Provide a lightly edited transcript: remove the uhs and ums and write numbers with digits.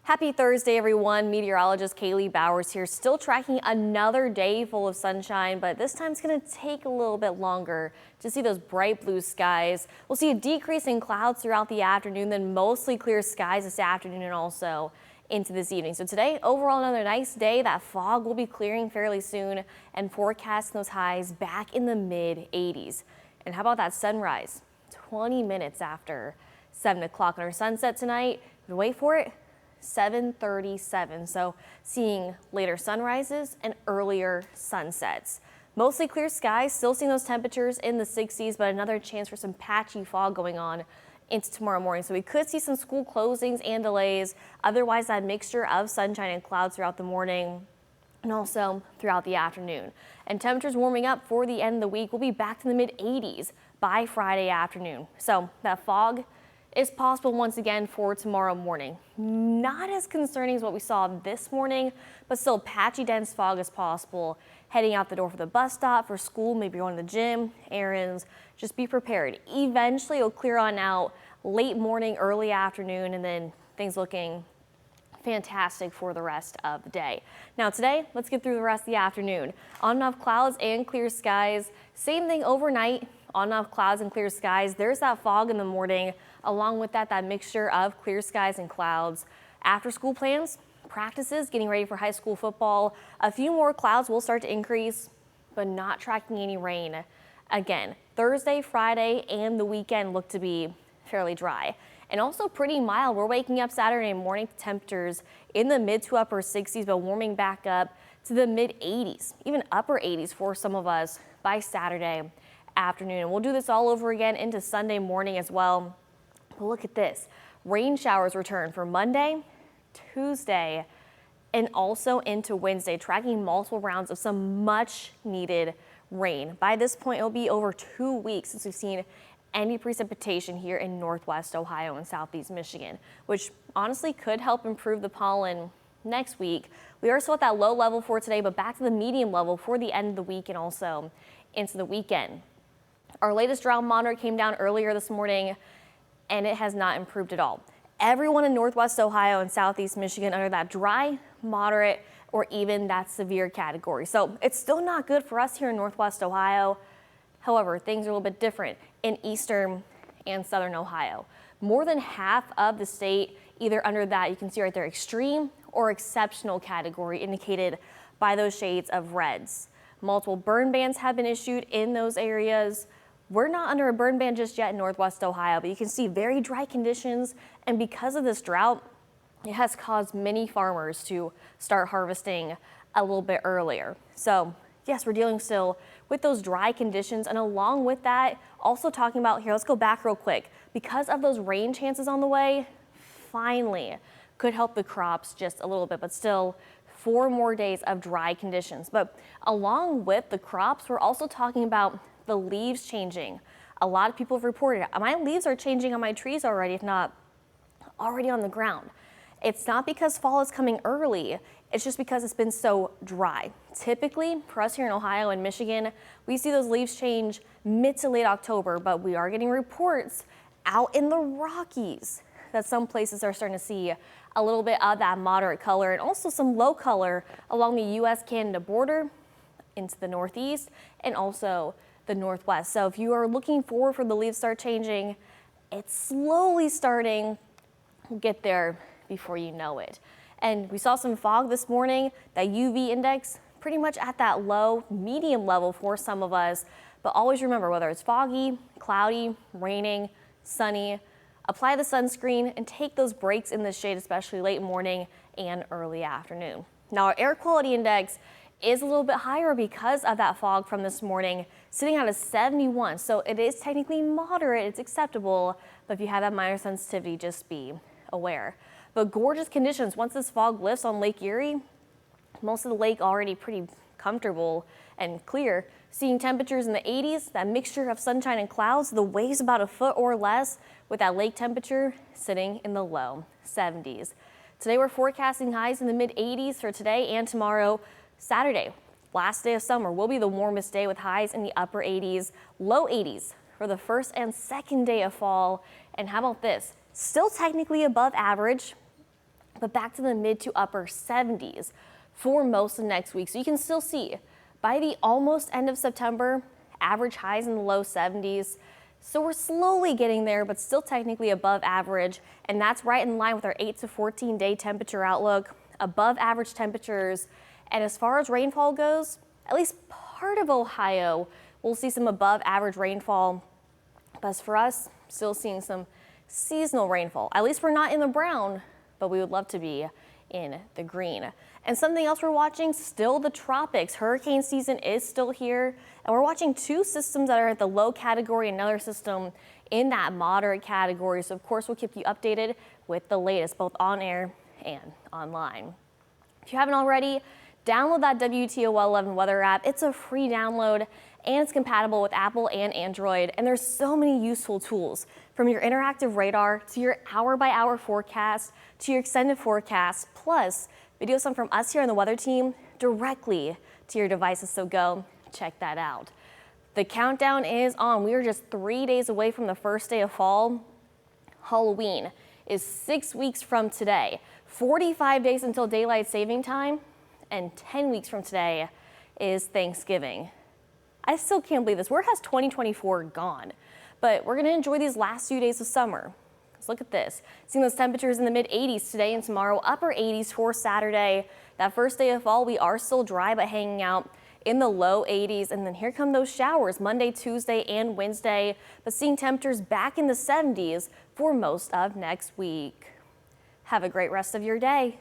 Happy Thursday, everyone. Meteorologist Kaylee Bowers here, still tracking another day full of sunshine, but this time it's going to take a little bit longer to see those bright blue skies. We'll see a decrease in clouds throughout the afternoon, then mostly clear skies this afternoon and also into this evening. So today, overall, another nice day. That fog will be clearing fairly soon and forecasting those highs back in the mid 80s. And how about that sunrise? 20 minutes after 7 o'clock on our sunset tonight. Wait for it. 7:37, so seeing later sunrises and earlier sunsets. Mostly clear skies, still seeing those temperatures in the 60s, but another chance for some patchy fog going on into tomorrow morning. So we could see some school closings and delays. Otherwise, that mixture of sunshine and clouds throughout the morning and also throughout the afternoon. And temperatures warming up for the end of the week. We'll be back to the mid 80s by Friday afternoon. So that fog is possible once again for tomorrow morning. Not as concerning as what we saw this morning, but still patchy dense fog is possible. Heading out the door for the bus stop, for school, maybe going to the gym, errands, just be prepared. Eventually it'll clear on out late morning, early afternoon, and then things looking fantastic for the rest of the day. Now today, let's get through the rest of the afternoon. On and off clouds and clear skies. Same thing overnight. On and off clouds and clear skies. There's that fog in the morning. Along with that mixture of clear skies and clouds. After school plans, practices, getting ready for high school football. A few more clouds will start to increase, but not tracking any rain. Again, Thursday, Friday, and the weekend look to be fairly dry. And also pretty mild. We're waking up Saturday morning to temperatures in the mid to upper 60s, but warming back up to the mid 80s, even upper 80s for some of us by Saturday afternoon. And we'll do this all over again into Sunday morning as well. But look at this. Rain showers return for Monday, Tuesday, and also into Wednesday, tracking multiple rounds of some much needed rain. By this point, it'll be over 2 weeks since we've seen any precipitation here in Northwest Ohio and Southeast Michigan, which honestly could help improve the pollen next week. We are still at that low level for today, but back to the medium level for the end of the week and also into the weekend. Our latest drought monitor came down earlier this morning, and it has not improved at all. Everyone in Northwest Ohio and Southeast Michigan under that dry, moderate, or even that severe category. So it's still not good for us here in Northwest Ohio. However, things are a little bit different in Eastern and Southern Ohio. More than half of the state either under that, you can see right there, extreme or exceptional category indicated by those shades of reds. Multiple burn bans have been issued in those areas. We're not under a burn ban just yet in Northwest Ohio, but you can see very dry conditions. And because of this drought, it has caused many farmers to start harvesting a little bit earlier. So yes, we're dealing still with those dry conditions. And along with that, also talking about here, let's go back real quick. Because of those rain chances on the way, finally could help the crops just a little bit, but still 4 more days of dry conditions. But along with the crops, we're also talking about the leaves changing. A lot of people have reported my leaves are changing on my trees already, if not already on the ground. It's not because fall is coming early, it's just because it's been so dry. Typically, for us here in Ohio and Michigan, we see those leaves change mid to late October, but we are getting reports out in the Rockies that some places are starting to see a little bit of that moderate color and also some low color along the U.S.-Canada border into the Northeast and also the Northwest. So if you are looking forward for the leaves start changing, it's slowly starting. We'll get there before you know it. And we saw some fog this morning, that UV index pretty much at that low, medium level for some of us. But always remember, whether it's foggy, cloudy, raining, sunny, apply the sunscreen and take those breaks in the shade, especially late morning and early afternoon. Now our air quality index is a little bit higher because of that fog from this morning, sitting at a 71. So it is technically moderate, it's acceptable, but if you have that minor sensitivity, just be aware. But gorgeous conditions once this fog lifts on Lake Erie. Most of the lake already pretty comfortable and clear. Seeing temperatures in the 80s, that mixture of sunshine and clouds, the waves about a foot or less, with that lake temperature sitting in the low 70s. Today we're forecasting highs in the mid 80s for today and tomorrow. Saturday, last day of summer, will be the warmest day with highs in the upper 80s, low 80s for the first and second day of fall. And how about this? Still technically above average, but back to the mid to upper 70s for most of next week. So you can still see by the almost end of September, average highs in the low 70s. So we're slowly getting there, but still technically above average. And that's right in line with our 8 to 14 day temperature outlook, above average temperatures. And as far as rainfall goes, at least part of Ohio will see some above average rainfall. But as for us, still seeing some seasonal rainfall. At least we're not in the brown, but we would love to be in the green. And something else we're watching, still the tropics. Hurricane season is still here, and we're watching two systems that are at the low category, another system in that moderate category. So of course we'll keep you updated with the latest, both on air and online. If you haven't already, download that WTOL 11 weather app. It's a free download and it's compatible with Apple and Android. And there's so many useful tools, from your interactive radar to your hour-by-hour forecast to your extended forecast, plus videos sent from us here on the weather team directly to your devices. So go check that out. The countdown is on. We are just 3 days away from the first day of fall. Halloween is 6 weeks from today, 45 days until daylight saving time, and 10 weeks from today is Thanksgiving. I still can't believe this. Where has 2024 gone? But we're going to enjoy these last few days of summer. Let's look at this. Seeing those temperatures in the mid 80s today and tomorrow, upper 80s for Saturday. That first day of fall, we are still dry, but hanging out in the low 80s. And then here come those showers Monday, Tuesday, and Wednesday. But seeing temperatures back in the 70s for most of next week. Have a great rest of your day.